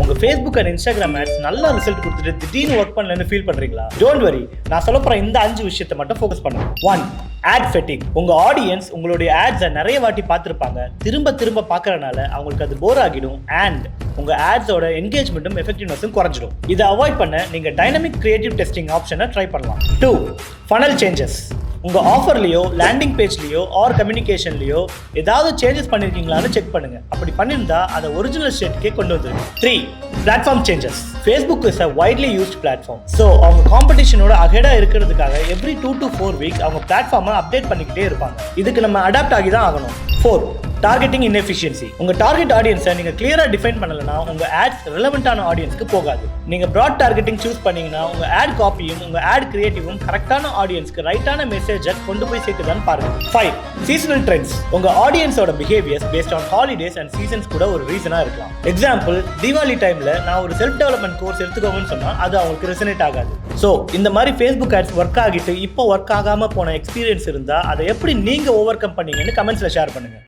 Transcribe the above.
உங்க Facebook and Instagram ads நல்ல result கொடுத்துட்டு திடீர்னு ஒர்க் பண்ணலன்னு ஃபீல் பண்றீங்களா? டோன்ட் வரி, நான் சொல்ல போற இந்த 5 விஷயத்தை மட்டும் ஃபோக்கஸ் பண்ணுங்க. 1. Ad fatigue. உங்க ஆடியன்ஸ் உங்களுடைய ஆட்ஸை நிறைய வாட்டி பார்த்துருப்பாங்க. திரும்ப திரும்ப பார்க்கறனால அவங்களுக்கு அது போர் ஆகிடும் அண்ட் உங்க ஆட்ஸோட என்கேஜ்மெண்ட்டும் எஃபெக்டிவ்னஸும் குறைஞ்சிடும். இதை அவாய்ட் பண்ண நீங்க டைனமிக் கிரியேட்டிவ் டெஸ்டிங் ஆப்ஷனை ட்ரை பண்ணலாம். 2. Funnel changes. உங்க ஆஃபர்லயோ லேண்டிங் பேஜ்லயோ ஆர் கம்யூனிகேஷன்லயோ ஏதாவது சேஞ்சஸ் பண்ணிருக்கீங்களான்னு செக் பண்ணுங்க. அப்படி பண்ணியிருந்தா அதை ஒரிஜினல் ஸ்டேட்டுக்கே கொண்டு வந்துருங்க. 3. Platform changes. Facebook is a widely used platform. So அவங்க காம்படிஷனோட அஹெடா இருக்கிறதுக்காக எவ்ரி 2 to 4 வீக்ஸ் அவங்க பிளாட்ஃபார்மை அப்டேட் பண்ணிக்கிட்டே இருப்பாங்க. இதுக்கு நம்ம அடாப்ட் ஆகி தான் ஆகணும். 4. Targeting inefficiency. உங்க டார்கெட் ஆடியன்ஸை நீங்க கிளியரா டிஃபைன் பண்ணலனா உங்க ஆட்ஸ் ரெலவென்ட்டான ஆடியன்ஸ்க்கு போகாது. நீங்க ப்ராட் டார்கெட்டிங் சூஸ் பண்ணீங்கன்னா உங்க ஆட் காப்பியும் உங்க ஆட் கிரியேட்டிவும் கரெக்டான ஆடியன்ஸ்க்கு ரைட்டான மெசேஜை கொண்டு போய் சேர்க்குதான்னு பாருங்க. 5. Seasonal trends. உங்க ஆடியன்ஸோட behaviours based on holidays and seasons கூட ஒரு ரீசனா இருக்கலாம். எக்ஸாம்பிள், தீபாவளி டைம்ல நான் ஒரு செல்ஃப் டெவலப்மெண்ட் கோர்ஸ் எடுத்துக்கோங்கன்னு சொன்னா அது அவங்களுக்கு ரெசனேட் ஆகாது. ஸோ இந்த மாதிரி Facebook ஆட்ஸ் ஒர்க் ஆகிட்டு இப்போ ஒர்க் ஆகாம போன எக்ஸ்பீரியன்ஸ் இருந்தா அதை எப்படி நீங்க ஓவர் கம் பண்ணீங்கன்னு கமெண்ட்ஸ்ல ஷேர் பண்ணுங்க.